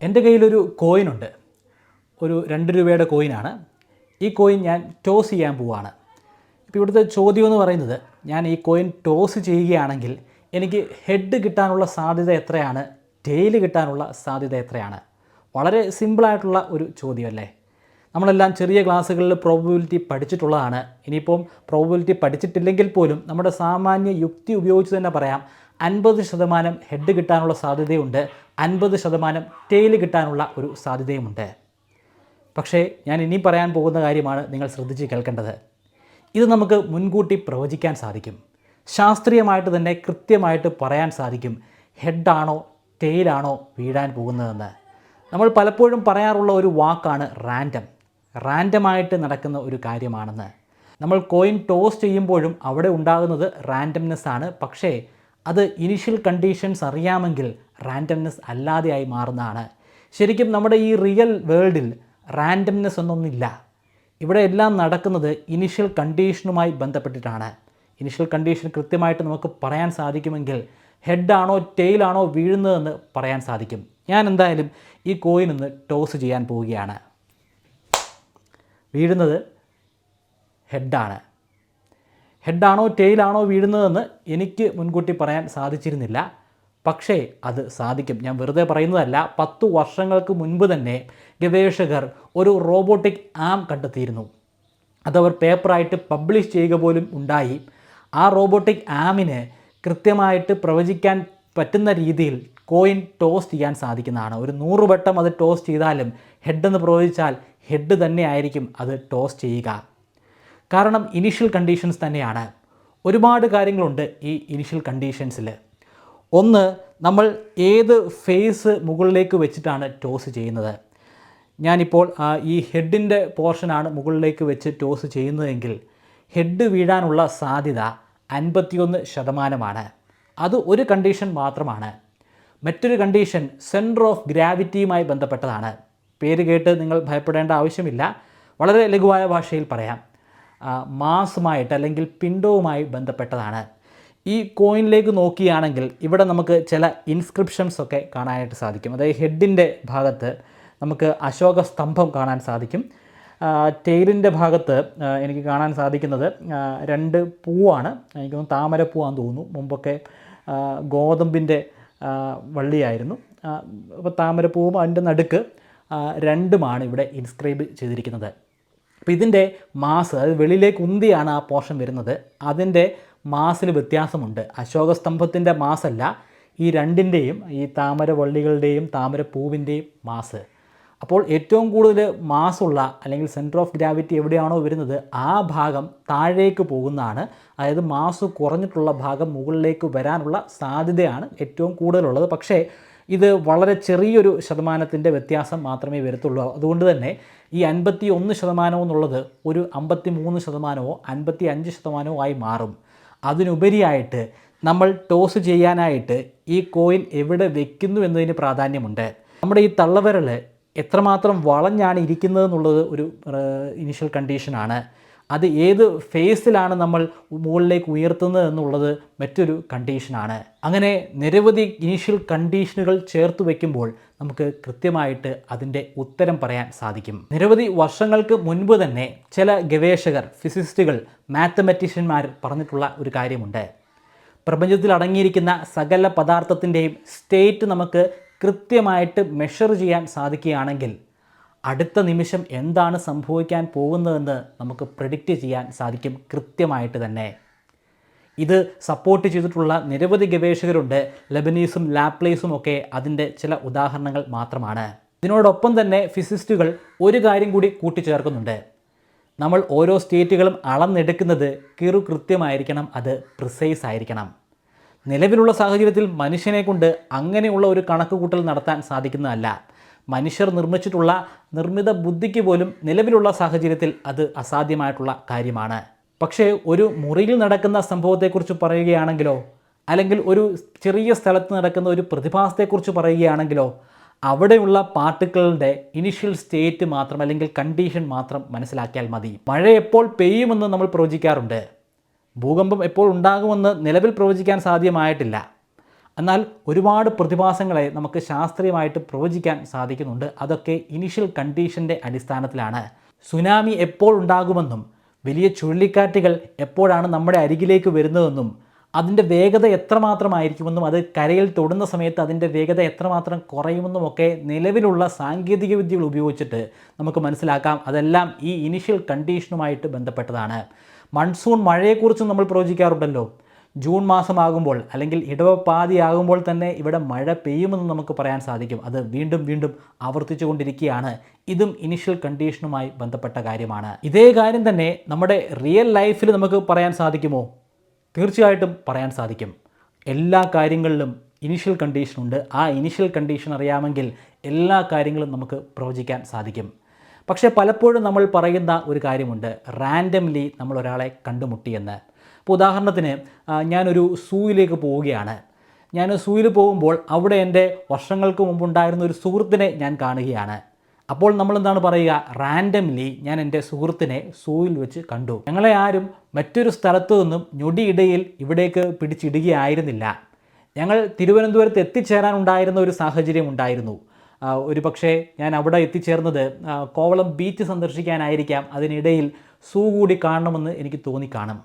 എൻ്റെ കയ്യിലൊരു കോയിനുണ്ട്. ഒരു 2 രൂപയുടെ കോയിനാണ്. ഈ കോയിൻ ഞാൻ ടോസ് ചെയ്യാൻ പോവുകയാണ്. ഇപ്പോൾ ഇവിടുത്തെ ചോദ്യം എന്ന് പറയുന്നത്, ഞാൻ ഈ കോയിൻ ടോസ് ചെയ്യുകയാണെങ്കിൽ എനിക്ക് ഹെഡ് കിട്ടാനുള്ള സാധ്യത എത്രയാണ്, ടെയിൽ കിട്ടാനുള്ള സാധ്യത എത്രയാണ്? വളരെ സിമ്പിളായിട്ടുള്ള ഒരു ചോദ്യമല്ലേ? നമ്മളെല്ലാം ചെറിയ ക്ലാസ്സുകളിൽ പ്രോബബിലിറ്റി പഠിച്ചിട്ടുള്ളതാണ്. ഇനിയിപ്പം പ്രോബബിലിറ്റി പഠിച്ചിട്ടില്ലെങ്കിൽ പോലും നമ്മുടെ സാമാന്യ യുക്തി ഉപയോഗിച്ച് തന്നെ പറയാം, 50% ഹെഡ് കിട്ടാനുള്ള സാധ്യതയുണ്ട്, 50% ടെയിൽ കിട്ടാനുള്ള ഒരു സാധ്യതയുമുണ്ട്. പക്ഷേ ഞാൻ ഇനി പറയാൻ പോകുന്ന കാര്യമാണ് നിങ്ങൾ ശ്രദ്ധിച്ച് കേൾക്കേണ്ടത്. ഇത് നമുക്ക് മുൻകൂട്ടി പ്രവചിക്കാൻ സാധിക്കും. ശാസ്ത്രീയമായിട്ട് തന്നെ കൃത്യമായിട്ട് പറയാൻ സാധിക്കും ഹെഡാണോ ടെയിലാണോ വീഴാൻ പോകുന്നതെന്ന്. നമ്മൾ പലപ്പോഴും പറയാറുള്ള ഒരു വാക്കാണ് റാൻഡമായിട്ട് നടക്കുന്ന ഒരു കാര്യമാണെന്ന്. നമ്മൾ കോയിൻ ടോസ് ചെയ്യുമ്പോഴും അവിടെ ഉണ്ടാകുന്നത് റാൻഡംനെസ് ആണ്. പക്ഷേ അത് ഇനിഷ്യൽ കണ്ടീഷൻസ് അറിയാമെങ്കിൽ റാൻഡംനെസ് അല്ലാതെയായി മാറുന്നതാണ്. ശരിക്കും നമ്മുടെ ഈ റിയൽ വേൾഡിൽ റാൻഡംനെസ് ഒന്നൊന്നില്ല. ഇവിടെ എല്ലാം നടക്കുന്നത് ഇനിഷ്യൽ കണ്ടീഷനുമായി ബന്ധപ്പെട്ടിട്ടാണ്. ഇനിഷ്യൽ കണ്ടീഷൻ കൃത്യമായിട്ട് നമുക്ക് പറയാൻ സാധിക്കുമെങ്കിൽ ഹെഡാണോ ടെയിലാണോ വീഴുന്നതെന്ന് പറയാൻ സാധിക്കും. ഞാൻ എന്തായാലും ഈ കോയിൻ ഒന്ന് ടോസ് ചെയ്യാൻ പോവുകയാണ്. വീഴുന്നത് ഹെഡാണ്. ഹെഡാണോ ടെയിലാണോ വീഴുന്നതെന്ന് എനിക്ക് മുൻകൂട്ടി പറയാൻ സാധിച്ചിരുന്നില്ല. പക്ഷേ അത് സാധിക്കും. ഞാൻ വെറുതെ പറയുന്നതല്ല. 10 വർഷങ്ങൾക്ക് മുൻപ് തന്നെ ഗവേഷകർ ഒരു റോബോട്ടിക് ആം കണ്ടെത്തിയിരുന്നു. അതവർ പേപ്പറായിട്ട് പബ്ലിഷ് ചെയ്യുക പോലും ഉണ്ടായി. ആ റോബോട്ടിക് ആമിന് കൃത്യമായിട്ട് പ്രവചിക്കാൻ പറ്റുന്ന രീതിയിൽ കോയിൻ ടോസ് ചെയ്യാൻ സാധിക്കുന്നതാണ്. ഒരു 100 വട്ടം അത് ടോസ് ചെയ്താലും ഹെഡെന്ന് പ്രവചിച്ചാൽ ഹെഡ് തന്നെ ആയിരിക്കും അത് ടോസ് ചെയ്യുക. കാരണം ഇനിഷ്യൽ കണ്ടീഷൻസ് തന്നെയാണ്. ഒരുപാട് കാര്യങ്ങളുണ്ട് ഈ ഇനിഷ്യൽ കണ്ടീഷൻസിൽ. ഒന്ന്, നമ്മൾ ഏത് ഫേസ് മുകളിലേക്ക് വെച്ചിട്ടാണ് ടോസ് ചെയ്യുന്നത്. ഞാനിപ്പോൾ ഈ ഹെഡിൻ്റെ പോർഷനാണ് മുകളിലേക്ക് വെച്ച് ടോസ് ചെയ്യുന്നതെങ്കിൽ ഹെഡ് വീഴാനുള്ള സാധ്യത 51%. അത് ഒരു കണ്ടീഷൻ മാത്രമാണ്. മറ്റൊരു കണ്ടീഷൻ സെൻറ്റർ ഓഫ് ഗ്രാവിറ്റിയുമായി ബന്ധപ്പെട്ടതാണ്. പേര് കേട്ട് നിങ്ങൾ ഭയപ്പെടേണ്ട ആവശ്യമില്ല. വളരെ ലഘുവായ ഭാഷയിൽ പറയാം, മാസുമായിട്ട് അല്ലെങ്കിൽ പിണ്ഡവുമായി ബന്ധപ്പെട്ടതാണ്. ഈ കോയിനിലേക്ക് നോക്കുകയാണെങ്കിൽ ഇവിടെ നമുക്ക് ചില ഇൻസ്ക്രിപ്ഷൻസ് ഒക്കെ കാണാനായിട്ട് സാധിക്കും. അതായത് ഹെഡിൻ്റെ ഭാഗത്ത് നമുക്ക് അശോക സ്തംഭം കാണാൻ സാധിക്കും. ടെയിലിൻ്റെ ഭാഗത്ത് എനിക്ക് കാണാൻ സാധിക്കുന്നത് 2 പൂവാണ്. എനിക്കൊന്ന് താമരപ്പൂവാന്ന് തോന്നുന്നു. മുമ്പൊക്കെ ഗോതമ്പിൻ്റെ വള്ളിയായിരുന്നു. അപ്പോൾ താമരപ്പൂവും അതിൻ്റെ നടുക്ക് 2ഉമാണ് ഇവിടെ ഇൻസ്ക്രൈബ് ചെയ്തിരിക്കുന്നത്. അപ്പോൾ ഇതിൻ്റെ മാസ്, അത് വെളിയിലേക്ക് ഉന്തിയാണ് ആ പോർഷൻ വരുന്നത്. അതിൻ്റെ മാസിൽ വ്യത്യാസമുണ്ട്. അശോകസ്തംഭത്തിൻ്റെ മാസല്ല, ഈ 2ൻ്റെയും, ഈ താമരവള്ളികളുടെയും താമരപ്പൂവിൻ്റെയും മാസ്. അപ്പോൾ ഏറ്റവും കൂടുതൽ മാസുള്ള അല്ലെങ്കിൽ സെൻറ്റർ ഓഫ് ഗ്രാവിറ്റി എവിടെയാണോ വരുന്നത് ആ ഭാഗം താഴേക്ക് പോകുന്നതാണ്. അതായത് മാസ് കുറഞ്ഞിട്ടുള്ള ഭാഗം മുകളിലേക്ക് വരാനുള്ള സാധ്യതയാണ് ഏറ്റവും കൂടുതലുള്ളത്. പക്ഷേ ഇത് വളരെ ചെറിയൊരു ശതമാനത്തിൻ്റെ വ്യത്യാസം മാത്രമേ വരത്തുള്ളൂ. അതുകൊണ്ട് തന്നെ ഈ 51% എന്നുള്ളത് ഒരു 53%, 55% ആയി മാറും. അതിനുപരിയായിട്ട് നമ്മൾ ടോസ് ചെയ്യാനായിട്ട് ഈ കോയിൻ എവിടെ വെക്കുന്നു എന്നതിന് പ്രാധാന്യമുണ്ട്. നമ്മുടെ ഈ തള്ളവിരൽ എത്രമാത്രം വളഞ്ഞാണ് ഇരിക്കുന്നതെന്നുള്ളത് ഒരു ഇനിഷ്യൽ കണ്ടീഷനാണ്. അത് ഏത് ഫേസിലാണ് നമ്മൾ മുകളിലേക്ക് ഉയർത്തുന്നത് എന്നുള്ളത് മറ്റൊരു കണ്ടീഷനാണ്. അങ്ങനെ നിരവധി ഇനീഷ്യൽ കണ്ടീഷനുകൾ ചേർത്ത് വയ്ക്കുമ്പോൾ നമുക്ക് കൃത്യമായിട്ട് അതിൻ്റെ ഉത്തരം പറയാൻ സാധിക്കും. നിരവധി വർഷങ്ങൾക്ക് മുൻപ് തന്നെ ചില ഗവേഷകർ, ഫിസിസ്റ്റുകൾ, മാത്തമാറ്റീഷ്യന്മാർ പറഞ്ഞിട്ടുള്ള ഒരു കാര്യമുണ്ട്. പ്രപഞ്ചത്തിൽ അടങ്ങിയിരിക്കുന്ന സകല പദാർത്ഥത്തിൻ്റെയും സ്റ്റേറ്റ് നമുക്ക് കൃത്യമായിട്ട് മെഷർ ചെയ്യാൻ സാധിക്കുകയാണെങ്കിൽ അടുത്ത നിമിഷം എന്താണ് സംഭവിക്കാൻ പോകുന്നതെന്ന് നമുക്ക് പ്രെഡിക്റ്റ് ചെയ്യാൻ സാധിക്കും കൃത്യമായിട്ട് തന്നെ. ഇത് സപ്പോർട്ട് ചെയ്തിട്ടുള്ള നിരവധി ഗവേഷകരുണ്ട്. ലെബനീസും ലാപ്ലേസും ഒക്കെ അതിൻ്റെ ചില ഉദാഹരണങ്ങൾ മാത്രമാണ്. ഇതിനോടൊപ്പം തന്നെ ഫിസിസ്റ്റുകൾ ഒരു കാര്യം കൂടി കൂട്ടിച്ചേർക്കുന്നുണ്ട്. നമ്മൾ ഓരോ സ്റ്റേറ്റുകളും അളന്നെടുക്കുന്നത് കൃത്യമായിരിക്കണം, അത് പ്രിസൈസ് ആയിരിക്കണം. നിലവിലുള്ള സാഹചര്യത്തിൽ മനുഷ്യനെ കൊണ്ട് അങ്ങനെയുള്ള ഒരു കണക്കുകൂട്ടൽ നടത്താൻ സാധിക്കുന്നതല്ല. മനുഷ്യർ നിർമ്മിച്ചിട്ടുള്ള നിർമ്മിത ബുദ്ധിക്ക് പോലും നിലവിലുള്ള സാഹചര്യത്തിൽ അത് അസാധ്യമായിട്ടുള്ള കാര്യമാണ്. പക്ഷേ ഒരു മുറിയിൽ നടക്കുന്ന സംഭവത്തെക്കുറിച്ച് പറയുകയാണെങ്കിലോ, അല്ലെങ്കിൽ ഒരു ചെറിയ സ്ഥലത്ത് നടക്കുന്ന ഒരു പ്രതിഭാസത്തെക്കുറിച്ച് പറയുകയാണെങ്കിലോ, അവിടെയുള്ള പാർട്ടിക്കിളുടെ ഇനിഷ്യൽ സ്റ്റേറ്റ് മാത്രം അല്ലെങ്കിൽ കണ്ടീഷൻ മാത്രം മനസ്സിലാക്കിയാൽ മതി. മഴ എപ്പോൾ പെയ്യുമെന്ന് നമ്മൾ പ്രവചിക്കാറുണ്ട്. ഭൂകമ്പം എപ്പോൾ ഉണ്ടാകുമെന്ന് നിലവിൽ പ്രവചിക്കാൻ സാധ്യമായിട്ടില്ല. എന്നാൽ ഒരുപാട് പ്രതിഭാസങ്ങളെ നമുക്ക് ശാസ്ത്രീയമായിട്ട് പ്രവചിക്കാൻ സാധിക്കുന്നുണ്ട്. അതൊക്കെ ഇനിഷ്യൽ കണ്ടീഷൻ്റെ അടിസ്ഥാനത്തിലാണ്. സുനാമി എപ്പോൾ ഉണ്ടാകുമെന്നും വലിയ ചുഴലിക്കാറ്റുകൾ എപ്പോഴാണ് നമ്മുടെ അരികിലേക്ക് വരുന്നതെന്നും അതിൻ്റെ വേഗത എത്രമാത്രമായിരിക്കുമെന്നും അത് കരയിൽ തൊടുന്ന സമയത്ത് അതിൻ്റെ വേഗത എത്രമാത്രം കുറയുമെന്നുമൊക്കെ നിലവിലുള്ള സാങ്കേതിക വിദ്യകൾ ഉപയോഗിച്ചിട്ട് നമുക്ക് മനസ്സിലാക്കാം. അതെല്ലാം ഈ ഇനിഷ്യൽ കണ്ടീഷനുമായിട്ട് ബന്ധപ്പെട്ടതാണ്. മൺസൂൺ മഴയെക്കുറിച്ചും നമ്മൾ പ്രവചിക്കാറുണ്ടല്ലോ. ജൂൺ മാസമാകുമ്പോൾ അല്ലെങ്കിൽ ഇടവപ്പാതിയാകുമ്പോൾ തന്നെ ഇവിടെ മഴ പെയ്യുമെന്ന് നമുക്ക് പറയാൻ സാധിക്കും. അത് വീണ്ടും വീണ്ടും ആവർത്തിച്ചു കൊണ്ടിരിക്കുകയാണ്. ഇതും ഇനിഷ്യൽ കണ്ടീഷനുമായി ബന്ധപ്പെട്ട കാര്യമാണ്. ഇതേ കാര്യം തന്നെ നമ്മുടെ റിയൽ ലൈഫിൽ നമുക്ക് പറയാൻ സാധിക്കുമോ? തീർച്ചയായിട്ടും പറയാൻ സാധിക്കും. എല്ലാ കാര്യങ്ങളിലും ഇനിഷ്യൽ കണ്ടീഷനുണ്ട്. ആ ഇനിഷ്യൽ കണ്ടീഷൻ അറിയാമെങ്കിൽ എല്ലാ കാര്യങ്ങളും നമുക്ക് പ്രവചിക്കാൻ സാധിക്കും. പക്ഷേ പലപ്പോഴും നമ്മൾ പറയുന്ന ഒരു കാര്യമുണ്ട്, റാൻഡംലി നമ്മൾ ഒരാളെ കണ്ടുമുട്ടിയെന്ന്. ഇപ്പോൾ ഉദാഹരണത്തിന് ഞാനൊരു സൂയിലേക്ക് പോവുകയാണ്. ഞാൻ സൂയിൽ പോകുമ്പോൾ അവിടെ എൻ്റെ വർഷങ്ങൾക്ക് മുമ്പുണ്ടായിരുന്ന ഒരു സുഹൃത്തിനെ ഞാൻ കാണുകയാണ്. അപ്പോൾ നമ്മൾ എന്താണ് പറയുക? റാൻഡംലി ഞാൻ എൻ്റെ സുഹൃത്തിനെ സൂയിൽ വെച്ച് കണ്ടു. ഞങ്ങളെ ആരും മറ്റൊരു സ്ഥലത്തു നിന്നും ഞൊടിയിടയിൽ ഇവിടേക്ക് പിടിച്ചിടുകയായിരുന്നില്ല. ഞങ്ങൾ തിരുവനന്തപുരത്ത് എത്തിച്ചേരാനുണ്ടായിരുന്ന ഒരു സാഹചര്യം ഉണ്ടായിരുന്നു. ഒരു പക്ഷേ ഞാൻ അവിടെ എത്തിച്ചേർന്നത് കോവളം ബീച്ച് സന്ദർശിക്കാനായിരിക്കാം. അതിനിടയിൽ സൂ കൂടി കാണണമെന്ന് എനിക്ക് തോന്നിക്കാണും.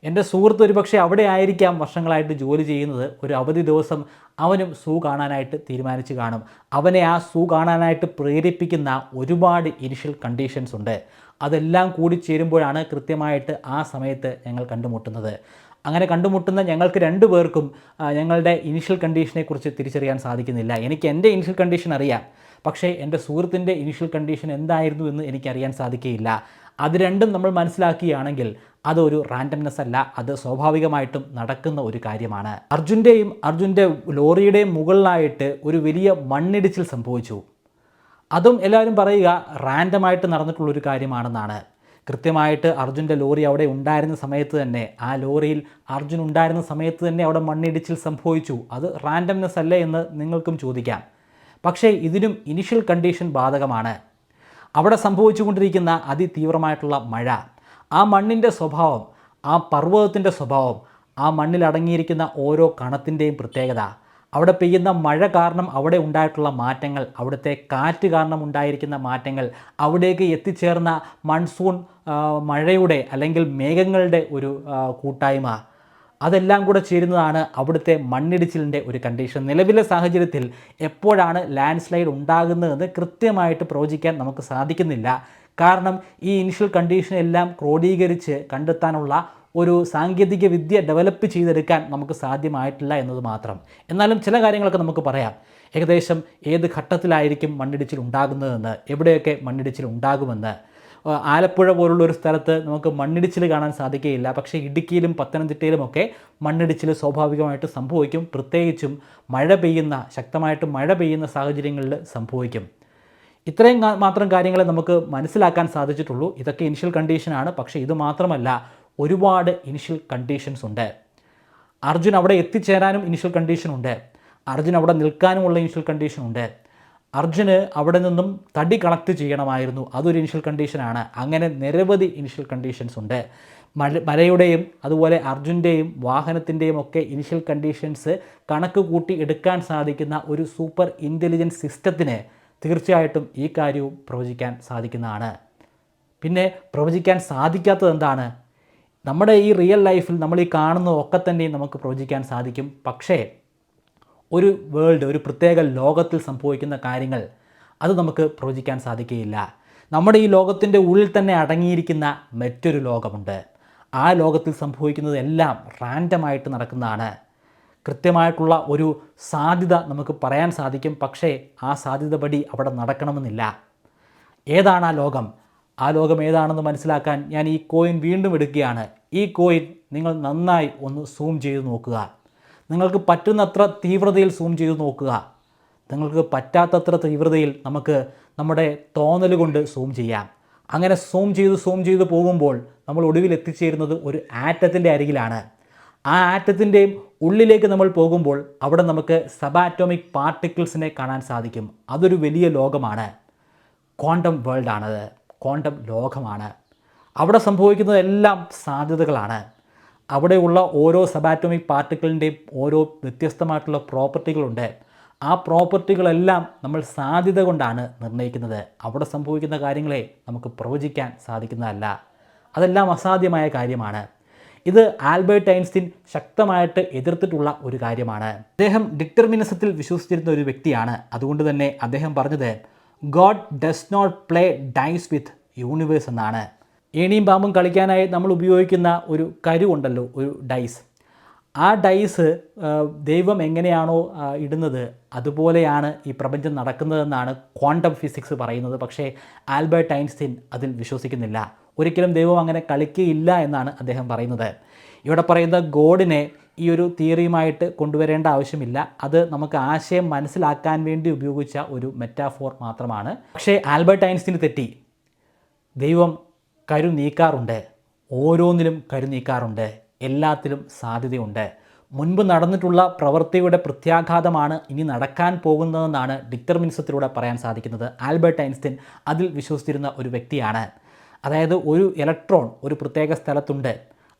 എൻ്റെ സുഹൃത്ത് ഒരു പക്ഷേ അവിടെ ആയിരിക്കാം വർഷങ്ങളായിട്ട് ജോലി ചെയ്യുന്നത്. ഒരു അവധി ദിവസം അവനും സൂ കാണാനായിട്ട് തീരുമാനിച്ച് കാണും. അവനെ ആ സൂ കാണാനായിട്ട് പ്രേരിപ്പിക്കുന്ന ഒരുപാട് ഇനിഷ്യൽ കണ്ടീഷൻസ് ഉണ്ട്. അതെല്ലാം കൂടി ചേരുമ്പോഴാണ് കൃത്യമായിട്ട് ആ സമയത്ത് ഞങ്ങൾ കണ്ടുമുട്ടുന്നത്. അങ്ങനെ കണ്ടുമുട്ടുന്ന ഞങ്ങൾക്ക് രണ്ടുപേർക്കും ഞങ്ങളുടെ ഇനിഷ്യൽ കണ്ടീഷനെക്കുറിച്ച് തിരിച്ചറിയാൻ സാധിക്കുന്നില്ല. എനിക്ക് എൻ്റെ ഇനിഷ്യൽ കണ്ടീഷൻ അറിയാം, പക്ഷേ എൻ്റെ സുഹൃത്തിൻ്റെ ഇനിഷ്യൽ കണ്ടീഷൻ എന്തായിരുന്നു എന്ന് എനിക്കറിയാൻ സാധിക്കുകയില്ല. അത് രണ്ടും നമ്മൾ മനസ്സിലാക്കുകയാണെങ്കിൽ അതൊരു റാൻഡംനെസ് അല്ല, അത് സ്വാഭാവികമായിട്ടും നടക്കുന്ന ഒരു കാര്യമാണ്. അർജുൻ്റെ ലോറിയുടെയും മുകളിലായിട്ട് ഒരു വലിയ മണ്ണിടിച്ചിൽ സംഭവിച്ചു. അതും എല്ലാവരും പറയുക റാൻഡമായിട്ട് നടന്നിട്ടുള്ളൊരു കാര്യമാണെന്നാണ്. കൃത്യമായിട്ട് അർജുൻ്റെ ലോറി അവിടെ ഉണ്ടായിരുന്ന സമയത്ത് തന്നെ, ആ ലോറിയിൽ അർജുൻ ഉണ്ടായിരുന്ന സമയത്ത് തന്നെ അവിടെ മണ്ണിടിച്ചിൽ സംഭവിച്ചു. അത് റാൻഡംനെസ് അല്ലേ എന്ന് നിങ്ങൾക്കും ചോദിക്കാം. പക്ഷേ ഇതിനും ഇനിഷ്യൽ കണ്ടീഷൻ ബാധകമാണ്. അവിടെ സംഭവിച്ചുകൊണ്ടിരിക്കുന്ന അതിതീവ്രമായിട്ടുള്ള മഴ, ആ മണ്ണിൻ്റെ സ്വഭാവം, ആ പർവ്വതത്തിൻ്റെ സ്വഭാവം, ആ മണ്ണിൽ അടങ്ങിയിരിക്കുന്ന ഓരോ കണത്തിൻ്റെയും പ്രത്യേകത, അവിടെ പെയ്യുന്ന മഴ കാരണം അവിടെ ഉണ്ടായിട്ടുള്ള മാറ്റങ്ങൾ, അവിടുത്തെ കാറ്റ് കാരണം ഉണ്ടായിരിക്കുന്ന മാറ്റങ്ങൾ, അവിടേക്ക് എത്തിച്ചേർന്ന മൺസൂൺ മഴയുടെ അല്ലെങ്കിൽ മേഘങ്ങളുടെ ഒരു കൂട്ടായ്മ, അതെല്ലാം കൂടെ ചേരുന്നതാണ് അവിടുത്തെ മണ്ണിടിച്ചിലിൻ്റെ ഒരു കണ്ടീഷൻ. നിലവിലെ സാഹചര്യത്തിൽ എപ്പോഴാണ് ലാൻഡ് സ്ലൈഡ് ഉണ്ടാകുന്നതെന്ന് കൃത്യമായിട്ട് പ്രവചിക്കാൻ നമുക്ക് സാധിക്കുന്നില്ല. കാരണം ഈ ഇനിഷ്യൽ കണ്ടീഷൻ എല്ലാം ക്രോഡീകരിച്ച് കണ്ടെത്താനുള്ള ഒരു സാങ്കേതിക വിദ്യ ഡെവലപ്പ് ചെയ്തെടുക്കാൻ നമുക്ക് സാധ്യമായിട്ടില്ല എന്നത് മാത്രം. എന്നാലും ചില കാര്യങ്ങളൊക്കെ നമുക്ക് പറയാം. ഏകദേശം ഏത് ഘട്ടത്തിലായിരിക്കും മണ്ണിടിച്ചിൽ ഉണ്ടാകുന്നതെന്ന്, എവിടെയൊക്കെ മണ്ണിടിച്ചിൽ ഉണ്ടാകുമെന്ന്. ആലപ്പുഴ പോലുള്ളൊരു സ്ഥലത്ത് നമുക്ക് മണ്ണിടിച്ചിൽ കാണാൻ സാധിക്കുകയില്ല, പക്ഷേ ഇടുക്കിയിലും പത്തനംതിട്ടയിലുമൊക്കെ മണ്ണിടിച്ചിൽ സ്വാഭാവികമായിട്ട് സംഭവിക്കും. പ്രത്യേകിച്ചും ശക്തമായിട്ട് മഴ പെയ്യുന്ന സാഹചര്യങ്ങളിൽ സംഭവിക്കും. ഇത്രയും മാത്രം കാര്യങ്ങളെ നമുക്ക് മനസ്സിലാക്കാൻ സാധിച്ചിട്ടുള്ളൂ. ഇതൊക്കെ ഇനിഷ്യൽ കണ്ടീഷനാണ്. പക്ഷേ ഇത് മാത്രമല്ല, ഒരുപാട് ഇനിഷ്യൽ കണ്ടീഷൻസ് ഉണ്ട്. അർജുൻ അവിടെ എത്തിച്ചേരാനും ഇനിഷ്യൽ കണ്ടീഷനുണ്ട്. അർജുൻ അവിടെ നിൽക്കാനുമുള്ള ഇനിഷ്യൽ കണ്ടീഷനുണ്ട്. അർജുന് അവിടെ നിന്നും തടി കളക്ട് ചെയ്യണമായിരുന്നു, അതൊരു ഇനിഷ്യൽ കണ്ടീഷനാണ്. അങ്ങനെ നിരവധി ഇനിഷ്യൽ കണ്ടീഷൻസ് ഉണ്ട്. മലയുടെയും അതുപോലെ അർജുൻ്റെയും വാഹനത്തിൻ്റെയും ഒക്കെ ഇനിഷ്യൽ കണ്ടീഷൻസ് കണക്ക് കൂട്ടി എടുക്കാൻ സാധിക്കുന്ന ഒരു സൂപ്പർ ഇൻ്റലിജൻസ് സിസ്റ്റത്തിന് തീർച്ചയായിട്ടും ഈ കാര്യവും പ്രവചിക്കാൻ സാധിക്കുന്നതാണ്. പിന്നെ പ്രവചിക്കാൻ സാധിക്കാത്തത് എന്താണ്? നമ്മുടെ ഈ റിയൽ ലൈഫിൽ നമ്മൾ ഈ കാണുന്നതൊക്കെ തന്നെയും നമുക്ക് പ്രവചിക്കാൻ സാധിക്കും. പക്ഷേ ഒരു പ്രത്യേക ലോകത്തിൽ സംഭവിക്കുന്ന കാര്യങ്ങൾ അത് നമുക്ക് പ്രവചിക്കാൻ സാധിക്കുകയില്ല. നമ്മുടെ ഈ ലോകത്തിൻ്റെ ഉള്ളിൽ തന്നെ അടങ്ങിയിരിക്കുന്ന മറ്റൊരു ലോകമുണ്ട്. ആ ലോകത്തിൽ സംഭവിക്കുന്നതെല്ലാം റാൻഡമായിട്ട് നടക്കുന്നതാണ്. കൃത്യമായിട്ടുള്ള ഒരു സാധ്യത നമുക്ക് പറയാൻ സാധിക്കും, പക്ഷേ ആ സാധ്യത പടി അവിടെ നടക്കണമെന്നില്ല. ഏതാണ് ആ ലോകം? ആ ലോകം ഏതാണെന്ന് മനസ്സിലാക്കാൻ ഞാൻ ഈ കോയിൻ വീണ്ടും എടുക്കുകയാണ്. ഈ കോയിൻ നിങ്ങൾ നന്നായി ഒന്ന് സൂം ചെയ്ത് നോക്കുക. നിങ്ങൾക്ക് പറ്റുന്നത്ര തീവ്രതയിൽ സൂം ചെയ്ത് നോക്കുക. നിങ്ങൾക്ക് പറ്റാത്തത്ര തീവ്രതയിൽ നമുക്ക് നമ്മുടെ തോന്നൽ കൊണ്ട് സൂം ചെയ്യാം. അങ്ങനെ സൂം ചെയ്ത് പോകുമ്പോൾ നമ്മൾ ഒടുവിൽ എത്തിച്ചേരുന്നത് ഒരു ആറ്റത്തിൻ്റെ അരികിലാണ്. ആ ആറ്റത്തിൻ്റെയും ഉള്ളിലേക്ക് നമ്മൾ പോകുമ്പോൾ അവിടെ നമുക്ക് സബാറ്റോമിക് പാർട്ടിക്കിൾസിനെ കാണാൻ സാധിക്കും. അതൊരു വലിയ ലോകമാണ്. ക്വാണ്ടം വേൾഡാണത്, ക്വാണ്ടം ലോകമാണ്. അവിടെ സംഭവിക്കുന്നതെല്ലാം സാധ്യതകളാണ്. അവിടെയുള്ള ഓരോ സബാറ്റോമിക് പാർട്ടിക്കിളിൻ്റെയും ഓരോ വ്യത്യസ്തമായിട്ടുള്ള പ്രോപ്പർട്ടികളുണ്ട്. ആ പ്രോപ്പർട്ടികളെല്ലാം നമ്മൾ സാധ്യത കൊണ്ടാണ് നിർണ്ണയിക്കുന്നത്. അവിടെ സംഭവിക്കുന്ന കാര്യങ്ങളെ നമുക്ക് പ്രവചിക്കാൻ സാധിക്കുന്നതല്ല. അതെല്ലാം അസാധ്യമായ കാര്യമാണ്. ഇത് ആൽബർട്ട് ഐൻസ്റ്റീൻ ശക്തമായിട്ട് എതിർത്തിട്ടുള്ള ഒരു കാര്യമാണ്. അദ്ദേഹം ഡിറ്റർമിനിസത്തിൽ വിശ്വസിച്ചിരുന്ന ഒരു വ്യക്തിയാണ്. അതുകൊണ്ട് തന്നെ അദ്ദേഹം പറഞ്ഞത് God does not play dice with universe എന്നാണ്. ഏണിയും പാമ്പും കളിക്കാനായി നമ്മൾ ഉപയോഗിക്കുന്ന ഒരു കരുവുണ്ടല്ലോ, ഒരു ഡൈസ്. ആ ഡൈസ് ദൈവം എങ്ങനെയാണോ ഇടുന്നത് അതുപോലെയാണ് ഈ പ്രപഞ്ചം നടക്കുന്നതെന്നാണ് ക്വാണ്ടം ഫിസിക്സ് പറയുന്നത്. പക്ഷേ ആൽബർട്ട് ഐൻസ്റ്റീൻ അതിൽ വിശ്വസിക്കുന്നില്ല. ഒരിക്കലും ദൈവം അങ്ങനെ കളിക്കുകയില്ല എന്നാണ് അദ്ദേഹം പറയുന്നത്. ഇവിടെ പറയുന്ന ഗോഡിനെ ഈ ഒരു തിയറിയുമായിട്ട് കൊണ്ടുവരേണ്ട ആവശ്യമില്ല. അത് നമുക്ക് ആശയം മനസ്സിലാക്കാൻ വേണ്ടി ഉപയോഗിച്ച ഒരു മെറ്റാഫോർ മാത്രമാണ്. പക്ഷേ ആൽബർട്ട് ഐൻസ്റ്റീന് തെറ്റി. ദൈവം കരു നീക്കാറുണ്ട്, ഓരോന്നിലും കരു നീക്കാറുണ്ട്, എല്ലാത്തിലും സാധ്യതയുണ്ട്. മുൻപ് നടന്നിട്ടുള്ള പ്രവൃത്തിയുടെ പ്രത്യാഘാതമാണ് ഇനി നടക്കാൻ പോകുന്നതെന്നാണ് ഡിറ്റർമിനിസത്തിലൂടെ പറയാൻ സാധിക്കുന്നത്. ആൽബർട്ട് ഐൻസ്റ്റീൻ അതിൽ വിശ്വസിച്ചിരുന്ന ഒരു വ്യക്തിയാണ്. അതായത് ഒരു ഇലക്ട്രോൺ ഒരു പ്രത്യേക സ്ഥലത്തുണ്ട്,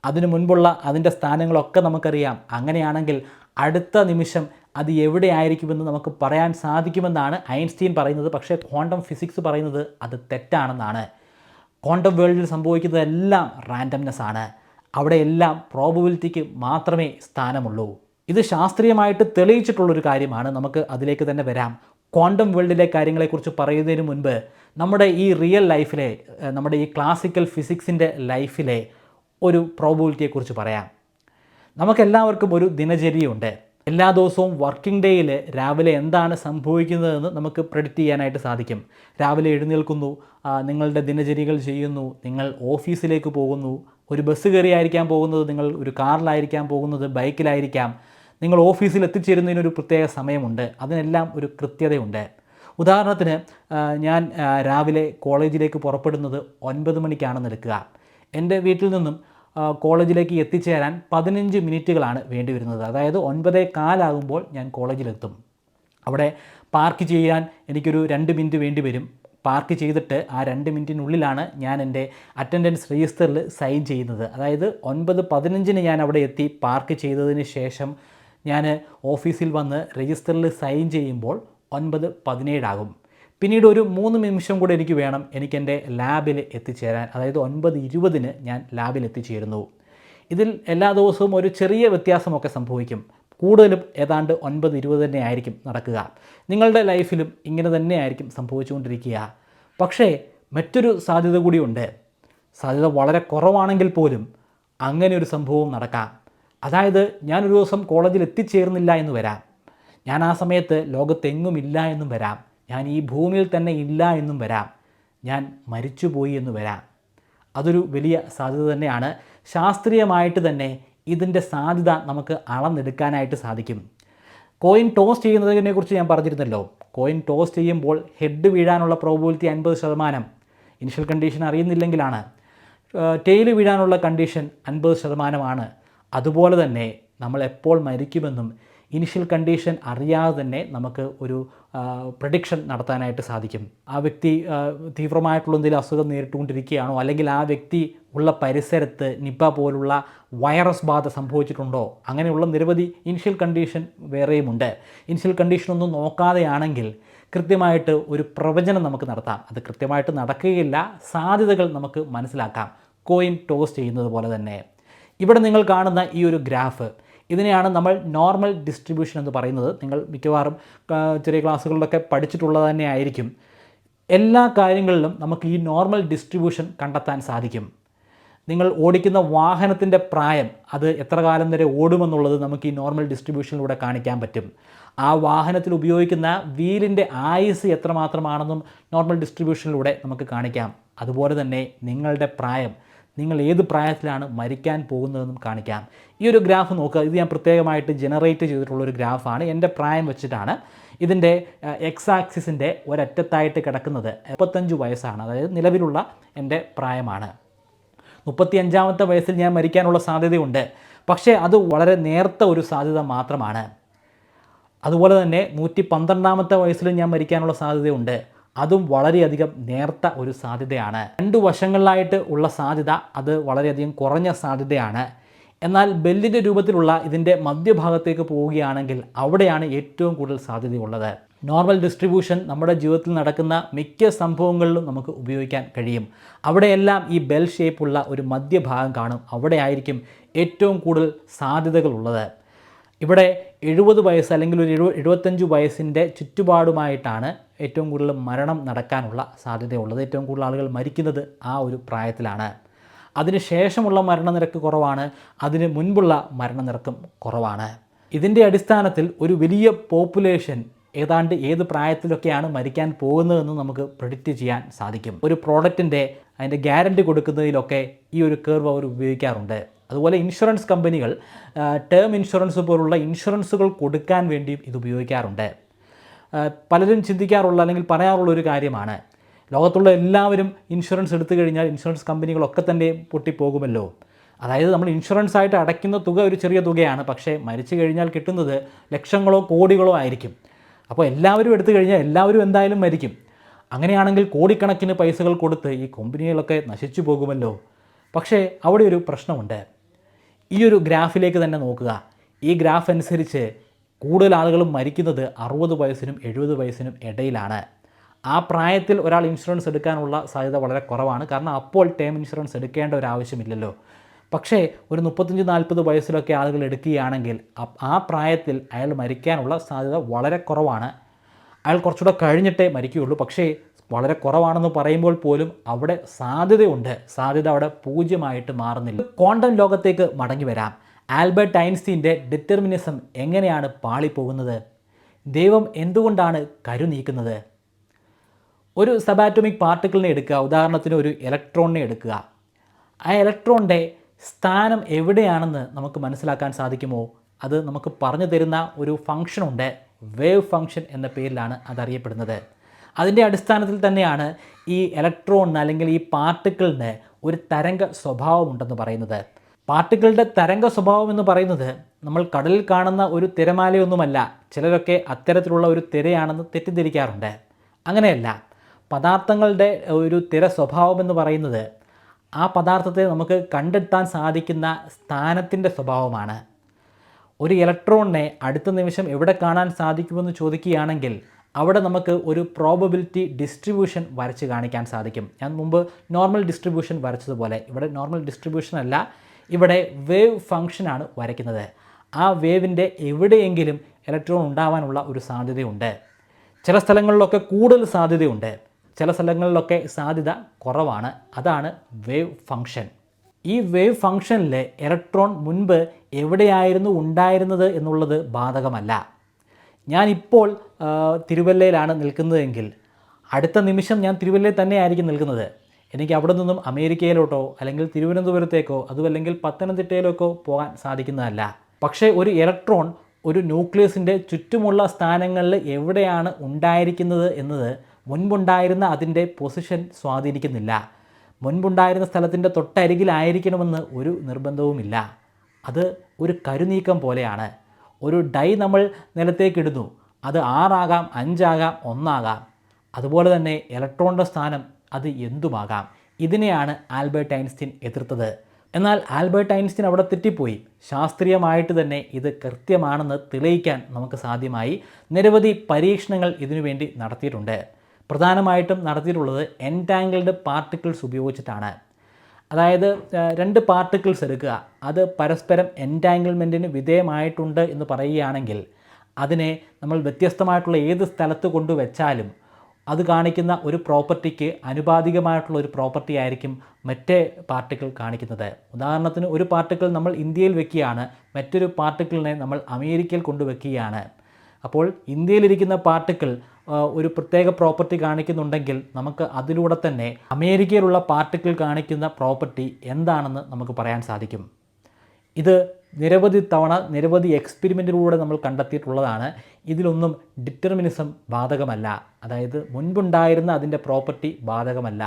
അതിനു മുൻപുള്ള അതിൻ്റെ സ്ഥാനങ്ങളൊക്കെ നമുക്കറിയാം. അങ്ങനെയാണെങ്കിൽ അടുത്ത നിമിഷം അത് എവിടെയായിരിക്കുമെന്ന് നമുക്ക് പറയാൻ സാധിക്കുമെന്നാണ് ഐൻസ്റ്റീൻ പറയുന്നത്. പക്ഷേ ക്വാണ്ടം ഫിസിക്സ് പറയുന്നത് അത് തെറ്റാണെന്നാണ്. ക്വാണ്ടം വേൾഡിൽ സംഭവിക്കുന്നതെല്ലാം റാൻഡംനെസ് ആണ്. അവിടെയെല്ലാം പ്രോബബിലിറ്റിക്ക് മാത്രമേ സ്ഥാനമുള്ളൂ. ഇത് ശാസ്ത്രീയമായിട്ട് തെളിയിച്ചിട്ടുള്ളൊരു കാര്യമാണ്. നമുക്ക് അതിലേക്ക് തന്നെ വരാം. ക്വാണ്ടം വേൾഡിലെ കാര്യങ്ങളെക്കുറിച്ച് പറയുന്നതിന് മുൻപ് നമ്മുടെ ഈ റിയൽ ലൈഫിലെ, നമ്മുടെ ഈ ക്ലാസിക്കൽ ഫിസിക്സിൻ്റെ ലൈഫിലെ ഒരു പ്രോബബിലിറ്റിയെക്കുറിച്ച് പറയാം. നമുക്കെല്ലാവർക്കും ഒരു ദിനചര്യയുണ്ട്. എല്ലാ ദിവസവും വർക്കിംഗ് ഡേയിൽ രാവിലെ എന്താണ് സംഭവിക്കുന്നതെന്ന് നമുക്ക് പ്രെഡിക്റ്റ് ചെയ്യാനായിട്ട് സാധിക്കും. രാവിലെ എഴുന്നേൽക്കുന്നു, നിങ്ങളുടെ ദിനചര്യകൾ ചെയ്യുന്നു, നിങ്ങൾ ഓഫീസിലേക്ക് പോകുന്നു. ഒരു ബസ് കയറിയായിരിക്കാം പോകുന്നത്, നിങ്ങൾ ഒരു കാറിലായിരിക്കാം പോകുന്നത്, ബൈക്കിലായിരിക്കാം. നിങ്ങൾ ഓഫീസിൽ എത്തിച്ചേരുന്നതിനൊരു പ്രത്യേക സമയമുണ്ട്. അതിനെല്ലാം ഒരു കൃത്യതയുണ്ട്. ഉദാഹരണത്തിന് ഞാൻ രാവിലെ കോളേജിലേക്ക് പുറപ്പെടുന്നത് 9 മണിക്കാണെന്ന് എടുക്കുക. എൻ്റെ വീട്ടിൽ നിന്നും കോളേജിലേക്ക് എത്തിച്ചേരാൻ 15 മിനിറ്റുകളാണ് വേണ്ടി വരുന്നത്. അതായത് 9:15 ഞാൻ കോളേജിലെത്തും. അവിടെ പാർക്ക് ചെയ്യാൻ എനിക്കൊരു 2 മിനിറ്റ് വേണ്ടി വരും. പാർക്ക് ചെയ്തിട്ട് ആ 2 മിനിറ്റിനുള്ളിലാണ് ഞാൻ എൻ്റെ അറ്റൻഡൻസ് രജിസ്റ്ററിൽ സൈൻ ചെയ്യുന്നത്. അതായത് 9:15 ഞാൻ അവിടെ എത്തി പാർക്ക് ചെയ്തതിന് ശേഷം ഞാൻ ഓഫീസിൽ വന്ന് രജിസ്റ്ററിൽ സൈൻ ചെയ്യുമ്പോൾ 9:17 ആകും. പിന്നീട് ഒരു 3 നിമിഷം കൂടെ എനിക്ക് വേണം എനിക്കെൻ്റെ ലാബിൽ എത്തിച്ചേരാൻ. അതായത് 9:20 ഞാൻ ലാബിൽ എത്തിച്ചേരുന്നു. ഇതിൽ എല്ലാ ദിവസവും ഒരു ചെറിയ വ്യത്യാസമൊക്കെ സംഭവിക്കും. കൂടുതലും ഏതാണ്ട് 9:20 തന്നെ ആയിരിക്കും നടക്കുക. നിങ്ങളുടെ ലൈഫിലും ഇങ്ങനെ തന്നെ ആയിരിക്കും സംഭവിച്ചുകൊണ്ടിരിക്കുക. പക്ഷേ മറ്റൊരു സാധ്യത കൂടിയുണ്ട്. സാധ്യത വളരെ കുറവാണെങ്കിൽ പോലും അങ്ങനെ ഒരു സംഭവം നടക്കാം. അതായത് ഞാനൊരു ദിവസം കോളേജിൽ എത്തിച്ചേർന്നില്ല എന്ന് വരാം. ഞാൻ ആ സമയത്ത് ലോകത്തെങ്ങുമില്ല എന്നും വരാം. ഞാൻ ഈ ഭൂമിയിൽ തന്നെ ഇല്ല എന്നും വരാം. ഞാൻ മരിച്ചുപോയി എന്ന് വരാം. അതൊരു വലിയ സാധ്യത തന്നെയാണ്. ശാസ്ത്രീയമായിട്ട് തന്നെ ഇതിൻ്റെ സാധ്യത നമുക്ക് അളന്നെടുക്കാനായിട്ട് സാധിക്കും. കോയിൻ ടോസ് ചെയ്യുന്നതിനെ കുറിച്ച് ഞാൻ പറഞ്ഞിരുന്നല്ലോ. കോയിൻ ടോസ് ചെയ്യുമ്പോൾ ഹെഡ് വീഴാനുള്ള പ്രോബബിലിറ്റി 50%. ഇനിഷ്യൽ കണ്ടീഷൻ അറിയുന്നില്ലെങ്കിലാണ്. ടെയിൽ വീഴാനുള്ള കണ്ടീഷൻ 50%. അതുപോലെ തന്നെ നമ്മൾ എപ്പോൾ മരിക്കുമെന്നും ഇനിഷ്യൽ കണ്ടീഷൻ അറിയാതെ തന്നെ നമുക്ക് ഒരു പ്രഡിക്ഷൻ നടത്താനായിട്ട് സാധിക്കും. ആ വ്യക്തി തീവ്രമായിട്ടുള്ള എന്തെങ്കിലും അസുഖം നേരിട്ടുകൊണ്ടിരിക്കുകയാണോ, അല്ലെങ്കിൽ ആ വ്യക്തി ഉള്ള പരിസരത്ത് നിപ്പ പോലുള്ള വൈറസ് ബാധ സംഭവിച്ചിട്ടുണ്ടോ, അങ്ങനെയുള്ള നിരവധി ഇനിഷ്യൽ കണ്ടീഷൻ വേറെയുമുണ്ട്. ഇനിഷ്യൽ കണ്ടീഷനൊന്നും നോക്കാതെയാണെങ്കിൽ കൃത്യമായിട്ട് ഒരു പ്രവചനം നമുക്ക് നടത്താം. അത് കൃത്യമായിട്ട് നടക്കുകയില്ല, സാധ്യതകൾ നമുക്ക് മനസ്സിലാക്കാം. കോയിൻ ടോസ് ചെയ്യുന്നത് പോലെ തന്നെ. ഇവിടെ നിങ്ങൾ കാണുന്ന ഈ ഒരു ഗ്രാഫ്, ഇതിനെയാണ് നമ്മൾ നോർമൽ ഡിസ്ട്രിബ്യൂഷൻ എന്ന് പറയുന്നത്. നിങ്ങൾ മിക്കവാറും ചെറിയ ക്ലാസ്സുകളിലൊക്കെ പഠിച്ചിട്ടുള്ളത് തന്നെ ആയിരിക്കും. എല്ലാ കാര്യങ്ങളിലും നമുക്ക് ഈ നോർമൽ ഡിസ്ട്രിബ്യൂഷൻ കണ്ടെത്താൻ സാധിക്കും. നിങ്ങൾ ഓടിക്കുന്ന വാഹനത്തിൻ്റെ പ്രായം, അത് എത്ര കാലം വരെ ഓടുമെന്നുള്ളത് നമുക്ക് ഈ നോർമൽ ഡിസ്ട്രിബ്യൂഷനിലൂടെ കാണിക്കാൻ പറ്റും. ആ വാഹനത്തിൽ ഉപയോഗിക്കുന്ന വീലിൻ്റെ ആയുസ് എത്രമാത്രമാണെന്നും നോർമൽ ഡിസ്ട്രിബ്യൂഷനിലൂടെ നമുക്ക് കാണിക്കാം. അതുപോലെ തന്നെ നിങ്ങളുടെ പ്രായം, നിങ്ങൾ ഏത് പ്രായത്തിലാണ് മരിക്കാൻ പോകുന്നതെന്നും കാണിക്കാം. ഈ ഒരു ഗ്രാഫ് നോക്കുക. ഇത് ഞാൻ പ്രത്യേകമായിട്ട് ജനറേറ്റ് ചെയ്തിട്ടുള്ളൊരു ഗ്രാഫാണ്. എൻ്റെ പ്രായം വെച്ചിട്ടാണ്. ഇതിൻ്റെ എക്സ് ആക്സിസിൻ്റെ ഒരറ്റത്തായിട്ട് കിടക്കുന്നത് 35 വയസ്സാണ്. അതായത് നിലവിലുള്ള എൻ്റെ പ്രായമാണ്. 35ാമത്തെ വയസ്സിൽ ഞാൻ മരിക്കാനുള്ള സാധ്യതയുണ്ട്. പക്ഷേ അത് വളരെ നേർത്ത ഒരു സാധ്യത മാത്രമാണ്. അതുപോലെ തന്നെ 112ാമത്തെ വയസ്സിൽ ഞാൻ മരിക്കാനുള്ള സാധ്യതയുണ്ട്. അതും വളരെയധികം നേർത്ത ഒരു സാധ്യതയാണ്. 2 വശങ്ങളിലായിട്ട് ഉള്ള സാധ്യത അത് വളരെയധികം കുറഞ്ഞ സാധ്യതയാണ്. എന്നാൽ ബെല്ലിൻ്റെ രൂപത്തിലുള്ള ഇതിൻ്റെ മധ്യഭാഗത്തേക്ക് പോവുകയാണെങ്കിൽ അവിടെയാണ് ഏറ്റവും കൂടുതൽ സാധ്യതയുള്ളത്. നോർമൽ ഡിസ്ട്രിബ്യൂഷൻ നമ്മുടെ ജീവിതത്തിൽ നടക്കുന്ന മിക്ക സംഭവങ്ങളിലും നമുക്ക് ഉപയോഗിക്കാൻ കഴിയും. അവിടെയെല്ലാം ഈ ബെൽ ഷേപ്പുള്ള ഒരു മധ്യഭാഗം കാണും. അവിടെ ആയിരിക്കും ഏറ്റവും കൂടുതൽ സാധ്യതകളുള്ളത്. ഇവിടെ 70 വയസ്സ് അല്ലെങ്കിൽ ഒരു 75 വയസ്സിൻ്റെ ചുറ്റുപാടുമായിട്ടാണ് ഏറ്റവും കൂടുതൽ മരണം നടക്കാനുള്ള സാധ്യതയുള്ളത്. ഏറ്റവും കൂടുതൽ ആളുകൾ മരിക്കുന്നത് ആ ഒരു പ്രായത്തിലാണ്. അതിന് ശേഷമുള്ള മരണനിരക്ക് കുറവാണ്, അതിന് മുൻപുള്ള മരണനിരക്കും കുറവാണ്. ഇതിൻ്റെ അടിസ്ഥാനത്തിൽ ഒരു വലിയ പോപ്പുലേഷൻ ഏതാണ്ട് ഏത് പ്രായത്തിലൊക്കെയാണ് മരിക്കാൻ പോകുന്നതെന്ന് നമുക്ക് പ്രെഡിക്റ്റ് ചെയ്യാൻ സാധിക്കും. ഒരു പ്രോഡക്റ്റിൻ്റെ അതിൻ്റെ ഗ്യാരണ്ടി കൊടുക്കുന്നതിലൊക്കെ ഈ ഒരു കർവ് അവർ ഉപയോഗിക്കാറുണ്ട്. അതുപോലെ ഇൻഷുറൻസ് കമ്പനികൾ ടേം ഇൻഷുറൻസ് പോലുള്ള ഇൻഷുറൻസുകൾ കൊടുക്കാൻ വേണ്ടിയും ഇത് ഉപയോഗിക്കാറുണ്ട്. പലരും ചിന്തിക്കാറുള്ള അല്ലെങ്കിൽ പറയാറുള്ള ഒരു കാര്യമാണ്, ലോകത്തുള്ള എല്ലാവരും ഇൻഷുറൻസ് എടുത്തു കഴിഞ്ഞാൽ ഇൻഷുറൻസ് കമ്പനികളൊക്കെ തന്നെ പൊട്ടിപ്പോകുമല്ലോ. അതായത് നമ്മൾ ഇൻഷുറൻസ് ആയിട്ട് അടയ്ക്കുന്ന തുക ഒരു ചെറിയ തുകയാണ്, പക്ഷേ മരിച്ചു കഴിഞ്ഞാൽ കിട്ടുന്നത് ലക്ഷങ്ങളോ കോടികളോ ആയിരിക്കും. അപ്പോൾ എല്ലാവരും എടുത്തു കഴിഞ്ഞാൽ എല്ലാവരും എന്തായാലും മരിക്കും. അങ്ങനെയാണെങ്കിൽ കോടിക്കണക്കിന് പൈസകൾ കൊടുത്ത് ഈ കമ്പനികളൊക്കെ നശിച്ചു പോകുമല്ലോ. പക്ഷേ അവിടെ ഒരു പ്രശ്നമുണ്ട്. ഈ ഒരു ഗ്രാഫിലേക്ക് തന്നെ നോക്കുക. ഈ ഗ്രാഫ് അനുസരിച്ച് കൂടുതൽ ആളുകളും മരിക്കുന്നത് 60 വയസ്സിനും 70 വയസ്സിനും ഇടയിലാണ്. ആ പ്രായത്തിൽ ഒരാൾ ഇൻഷുറൻസ് എടുക്കാനുള്ള സാധ്യത വളരെ കുറവാണ്. കാരണം അപ്പോൾ ടേം ഇൻഷുറൻസ് എടുക്കേണ്ട ഒരു ആവശ്യമില്ലല്ലോ. പക്ഷേ ഒരു 35-40 വയസ്സിലൊക്കെ ആളുകൾ എടുക്കുകയാണെങ്കിൽ ആ പ്രായത്തിൽ അയാൾ മരിക്കാനുള്ള സാധ്യത വളരെ കുറവാണ്. അയാൾ കുറച്ചുകൂടെ കഴിഞ്ഞിട്ടേ മരിക്കുകയുള്ളൂ. പക്ഷേ വളരെ കുറവാണെന്ന് പറയുമ്പോൾ പോലും അവിടെ സാധ്യതയുണ്ട്. സാധ്യത അവിടെ 0 മാറുന്നില്ല. ക്വാണ്ടം ലോകത്തേക്ക് മടങ്ങി വരാം. ആൽബർട്ട് ഐൻസ്റ്റീൻ്റെ ഡിറ്റർമിനിസം എങ്ങനെയാണ് പാളിപ്പോകുന്നത്? ദൈവം എന്തുകൊണ്ടാണ് കരുനീക്കുന്നത്? ഒരു സബാറ്റോമിക് പാർട്ടിക്കിളിനെ എടുക്കുക, ഉദാഹരണത്തിന് ഒരു ഇലക്ട്രോണിനെ എടുക്കുക. ആ ഇലക്ട്രോണിൻ്റെ സ്ഥാനം എവിടെയാണെന്ന് നമുക്ക് മനസ്സിലാക്കാൻ സാധിക്കുമോ? അത് നമുക്ക് പറഞ്ഞു തരുന്ന ഒരു ഫംഗ്ഷനുണ്ട്, വേവ് ഫംഗ്ഷൻ എന്ന പേരിലാണ് അതറിയപ്പെടുന്നത്. അതിൻ്റെ അടിസ്ഥാനത്തിൽ തന്നെയാണ് ഈ ഇലക്ട്രോണിന് അല്ലെങ്കിൽ ഈ പാർട്ടിക്കിളിന് ഒരു തരംഗ സ്വഭാവമുണ്ടെന്ന് പറയുന്നത്. പാർട്ടിക്കിളുടെ തരംഗ സ്വഭാവം എന്ന് പറയുന്നത് നമ്മൾ കടലിൽ കാണുന്ന ഒരു തിരമാലയൊന്നുമല്ല. ചിലരൊക്കെ അത്തരത്തിലുള്ള ഒരു തിരയാണെന്ന് തെറ്റിദ്ധരിക്കാറുണ്ട്. അങ്ങനെയല്ല. പദാർത്ഥങ്ങളുടെ ഒരു തിര സ്വഭാവം എന്ന് പറയുന്നത് ആ പദാർത്ഥത്തെ നമുക്ക് കണ്ടെത്താൻ സാധിക്കുന്ന സ്ഥാനത്തിൻ്റെ സ്വഭാവമാണ്. ഒരു ഇലക്ട്രോണിനെ അടുത്ത നിമിഷം എവിടെ കാണാൻ സാധിക്കുമെന്ന് ചോദിക്കുകയാണെങ്കിൽ അവിടെ നമുക്ക് ഒരു പ്രോബബിലിറ്റി ഡിസ്ട്രിബ്യൂഷൻ വരച്ച് കാണിക്കാൻ സാധിക്കും. ഞാൻ മുമ്പ് നോർമൽ ഡിസ്ട്രിബ്യൂഷൻ വരച്ചതുപോലെ ഇവിടെ നോർമൽ ഡിസ്ട്രിബ്യൂഷൻ അല്ല, ഇവിടെ വേവ് ഫംഗ്ഷനാണ് വരയ്ക്കുന്നത്. ആ വേവിൻ്റെ എവിടെയെങ്കിലും ഇലക്ട്രോൺ ഉണ്ടാവാനുള്ള ഒരു സാധ്യതയുണ്ട്. ചില സ്ഥലങ്ങളിലൊക്കെ കൂടുതൽ സാധ്യതയുണ്ട്, ചില സ്ഥലങ്ങളിലൊക്കെ സാധ്യത കുറവാണ്. അതാണ് വേവ് ഫംഗ്ഷൻ. ഈ വേവ് ഫംഗ്ഷനിൽ ഇലക്ട്രോൺ മുൻപ് എവിടെയായിരുന്നു ഉണ്ടായിരുന്നത് എന്നുള്ളത് ബാധകമല്ല. ഞാനിപ്പോൾ തിരുവല്ലയിലാണ് നിൽക്കുന്നതെങ്കിൽ അടുത്ത നിമിഷം ഞാൻ തിരുവല്ലയിൽ തന്നെ ആയിരിക്കും നിൽക്കുന്നത്. എനിക്ക് അവിടെ നിന്നും അമേരിക്കയിലോട്ടോ അല്ലെങ്കിൽ തിരുവനന്തപുരത്തേക്കോ അതുമല്ലെങ്കിൽ പത്തനംതിട്ടയിലേക്കോ പോകാൻ സാധിക്കുന്നതല്ല. പക്ഷേ ഒരു ഇലക്ട്രോൺ ഒരു ന്യൂക്ലിയസിൻ്റെ ചുറ്റുമുള്ള സ്ഥാനങ്ങളിൽ എവിടെയാണ് ഉണ്ടായിരിക്കുന്നത് എന്നത് മുൻപുണ്ടായിരുന്ന അതിൻ്റെ പൊസിഷൻ സ്വാധീനിക്കുന്നില്ല. മുൻപുണ്ടായിരുന്ന സ്ഥലത്തിൻ്റെ തൊട്ടരികിലായിരിക്കണമെന്ന് ഒരു നിർബന്ധവുമില്ല. അത് ഒരു കരുനീക്കം പോലെയാണ്. ഒരു ഡൈ നമ്മൾ നിലത്തേക്കിടുന്നു, അത് 6 ആകാം, 5 ആകാം, 1 ആകാം. അതുപോലെ തന്നെ ഇലക്ട്രോണിൻ്റെ സ്ഥാനം അത് എന്തുമാകാം. ഇതിനെയാണ് ആൽബർട്ട് ഐൻസ്റ്റീൻ എതിർത്തത്. എന്നാൽ ആൽബർട്ട് ഐൻസ്റ്റീൻ അവിടെ തെറ്റിപ്പോയി. ശാസ്ത്രീയമായിട്ട് തന്നെ ഇത് കൃത്യമാണെന്ന് തെളിയിക്കാൻ നമുക്ക് സാധ്യമായി. നിരവധി പരീക്ഷണങ്ങൾ ഇതിനുവേണ്ടി നടത്തിയിട്ടുണ്ട്. പ്രധാനമായിട്ടും നടത്തിയിട്ടുള്ളത് എൻറ്റാങ്കിൾഡ് പാർട്ടിക്കിൾസ് ഉപയോഗിച്ചിട്ടാണ്. അതായത് 2 പാർട്ടിക്കിൾസ് എടുക്കുക, അത് പരസ്പരം എൻറ്റാങ്കിൾമെൻറ്റിന് വിധേയമായിട്ടുണ്ട് എന്ന് പറയുകയാണെങ്കിൽ അതിനെ നമ്മൾ വ്യത്യസ്തമായിട്ടുള്ള ഏത് സ്ഥലത്ത് കൊണ്ടുവച്ചാലും അത് കാണിക്കുന്ന ഒരു പ്രോപ്പർട്ടിക്ക് അനുപാതികമായിട്ടുള്ള ഒരു പ്രോപ്പർട്ടി ആയിരിക്കും മറ്റേ പാർട്ടിക്കിൾ കാണിക്കുന്നത്. ഉദാഹരണത്തിന് ഒരു പാർട്ടിക്കിൾ നമ്മൾ ഇന്ത്യയിൽ വെക്കുകയാണ്, മറ്റൊരു പാർട്ടിക്കിളിനെ നമ്മൾ അമേരിക്കയിൽ കൊണ്ടുവയ്ക്കുകയാണ്. അപ്പോൾ ഇന്ത്യയിലിരിക്കുന്ന പാർട്ടിക്കിൾ ഒരു പ്രത്യേക പ്രോപ്പർട്ടി കാണിക്കുന്നുണ്ടെങ്കിൽ നമുക്ക് അതിലൂടെ തന്നെ അമേരിക്കയിലുള്ള പാർട്ടിക്കിൾ കാണിക്കുന്ന പ്രോപ്പർട്ടി എന്താണെന്ന് നമുക്ക് പറയാൻ സാധിക്കും. ഇത് നിരവധി തവണ നിരവധി എക്സ്പെരിമെൻറ്റിലൂടെ നമ്മൾ കണ്ടെത്തിയിട്ടുള്ളതാണ്. ഇതിലൊന്നും ഡിറ്റർമിനിസം ബാധകമല്ല, അതായത് മുൻപുണ്ടായിരുന്ന അതിൻ്റെ പ്രോപ്പർട്ടി ബാധകമല്ല.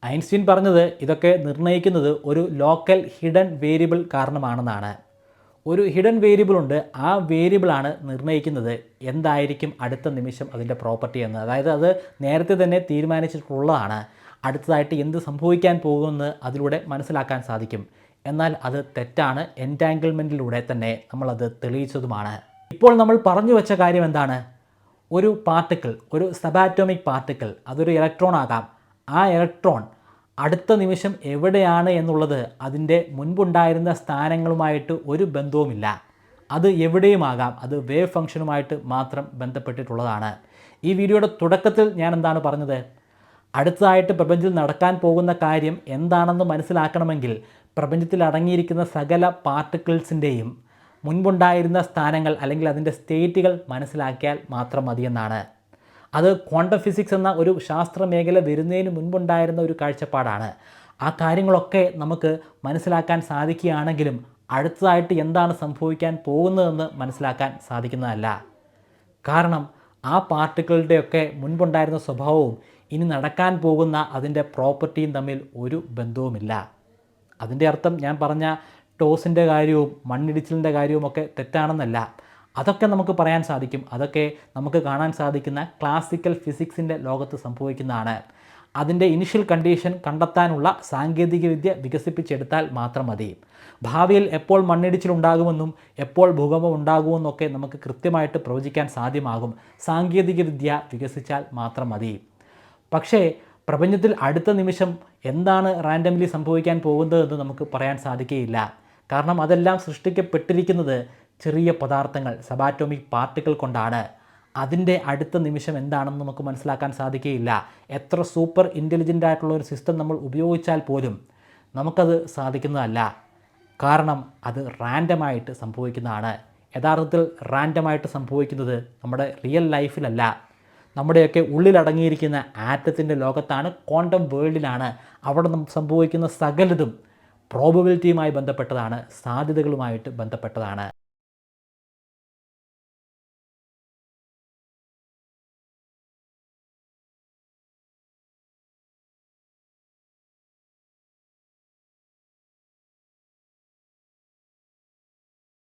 ഐൻസ്റ്റീൻ പറഞ്ഞത് ഇതൊക്കെ നിർണ്ണയിക്കുന്നത് ഒരു ലോക്കൽ ഹിഡൻ വേരിയബിൾ കാരണമാണെന്നാണ്. ഒരു ഹിഡൻ വേരിയബിൾ ഉണ്ട്, ആ വേരിയബിളാണ് നിർണ്ണയിക്കുന്നത് എന്തായിരിക്കും അടുത്ത നിമിഷം അതിൻ്റെ പ്രോപ്പർട്ടി എന്ന്. അതായത് അത് നേരത്തെ തന്നെ തീരുമാനിച്ചിട്ടുള്ളതാണ്. അടുത്തതായിട്ട് എന്ത് സംഭവിക്കാൻ പോകുമെന്ന് അതിലൂടെ മനസ്സിലാക്കാൻ സാധിക്കും. എന്നാൽ അത് തെറ്റാണ്. എൻറ്റാങ്കിൾമെൻറ്റിലൂടെ തന്നെ നമ്മളത് തെളിയിച്ചതുമാണ്. ഇപ്പോൾ നമ്മൾ പറഞ്ഞു വെച്ച കാര്യം എന്താണ്? ഒരു പാർട്ടിക്കിൾ, ഒരു സബാറ്റോമിക് പാർട്ടിക്കിൾ, അതൊരു ഇലക്ട്രോൺ ആകാം. ആ ഇലക്ട്രോൺ അടുത്ത നിമിഷം എവിടെയാണ് എന്നുള്ളത് അതിൻ്റെ മുൻപുണ്ടായിരുന്ന സ്ഥാനങ്ങളുമായിട്ട് ഒരു ബന്ധവുമില്ല. അത് എവിടെയുമാകാം. അത് വേവ് ഫംഗ്ഷനുമായിട്ട് മാത്രം ബന്ധപ്പെട്ടിട്ടുള്ളതാണ്. ഈ വീഡിയോയുടെ തുടക്കത്തിൽ ഞാൻ എന്താണ് പറഞ്ഞത്? അടുത്തതായിട്ട് പ്രപഞ്ചത്തിൽ നടക്കാൻ പോകുന്ന കാര്യം എന്താണെന്ന് മനസ്സിലാക്കണമെങ്കിൽ പ്രപഞ്ചത്തിൽ അടങ്ങിയിരിക്കുന്ന സകല പാർട്ടിക്കിൾസിൻ്റെയും മുൻപുണ്ടായിരുന്ന സ്ഥാനങ്ങൾ അല്ലെങ്കിൽ അതിൻ്റെ സ്റ്റേറ്റുകൾ മനസ്സിലാക്കിയാൽ മാത്രം മതിയെന്നാണ്. അത് ക്വാണ്ടം ഫിസിക്സ് എന്ന ഒരു ശാസ്ത്ര മേഖല വരുന്നതിന് മുൻപുണ്ടായിരുന്ന ഒരു കാഴ്ചപ്പാടാണ്. ആ കാര്യങ്ങളൊക്കെ നമുക്ക് മനസ്സിലാക്കാൻ സാധിക്കുകയാണെങ്കിലും അടുത്തതായിട്ട് എന്താണ് സംഭവിക്കാൻ പോകുന്നതെന്ന് മനസ്സിലാക്കാൻ സാധിക്കുന്നതല്ല. കാരണം ആ പാർട്ടിക്കിളുടെയൊക്കെ മുൻപുണ്ടായിരുന്ന സ്വഭാവവും ഇനി നടക്കാൻ പോകുന്ന അതിൻ്റെ പ്രോപ്പർട്ടിയും തമ്മിൽ ഒരു ബന്ധവുമില്ല. അതിൻ്റെ അർത്ഥം ഞാൻ പറഞ്ഞ ടോസിൻ്റെ കാര്യവും മണ്ണിടിച്ചിലിൻ്റെ കാര്യവുമൊക്കെ തെറ്റാണെന്നല്ല. അതൊക്കെ നമുക്ക് പറയാൻ സാധിക്കും. അതൊക്കെ നമുക്ക് കാണാൻ സാധിക്കുന്ന ക്ലാസിക്കൽ ഫിസിക്സിൻ്റെ ലോകത്ത് സംഭവിക്കുന്നതാണ്. അതിൻ്റെ ഇനിഷ്യൽ കണ്ടീഷൻ കണ്ടെത്താനുള്ള സാങ്കേതികവിദ്യ വികസിപ്പിച്ചെടുത്താൽ മാത്രം മതി. ഭാവിയിൽ എപ്പോൾ മണ്ണിടിച്ചിലുണ്ടാകുമെന്നും എപ്പോൾ ഭൂകമ്പം ഉണ്ടാകുമെന്നൊക്കെ നമുക്ക് കൃത്യമായിട്ട് പ്രവചിക്കാൻ സാധ്യമാകും. സാങ്കേതികവിദ്യ വികസിച്ചാൽ മാത്രം മതി. പക്ഷേ പ്രപഞ്ചത്തിൽ അടുത്ത നിമിഷം എന്താണ് റാൻഡംലി സംഭവിക്കാൻ പോകുന്നതെന്ന് നമുക്ക് പറയാൻ സാധിക്കുകയില്ല. കാരണം അതെല്ലാം സൃഷ്ടിക്കപ്പെട്ടിരിക്കുന്നത് ചെറിയ പദാർത്ഥങ്ങൾ, സബാറ്റോമിക് പാർട്ടിക്കിൾ കൊണ്ടാണ്. അതിൻ്റെ അടുത്ത നിമിഷം എന്താണെന്ന് നമുക്ക് മനസ്സിലാക്കാൻ സാധിക്കുകയില്ല. എത്ര സൂപ്പർ ഇൻ്റലിജൻ്റ് ആയിട്ടുള്ള ഒരു സിസ്റ്റം നമ്മൾ ഉപയോഗിച്ചാൽ പോലും നമുക്കത് സാധിക്കുന്നതല്ല. കാരണം അത് റാൻഡമായിട്ട് സംഭവിക്കുന്നതാണ്. യഥാർത്ഥത്തിൽ റാൻഡമായിട്ട് സംഭവിക്കുന്നത് നമ്മുടെ റിയൽ ലൈഫിലല്ല, നമ്മുടെയൊക്കെ ഉള്ളിലടങ്ങിയിരിക്കുന്ന ആറ്റത്തിൻ്റെ ലോകത്താണ്, ക്വാണ്ടം വേൾഡിലാണ്. അവിടെ സംഭവിക്കുന്ന സകലതും പ്രോബബിലിറ്റിയുമായി ബന്ധപ്പെട്ടതാണ്, സാധ്യതകളുമായിട്ട് ബന്ധപ്പെട്ടതാണ്.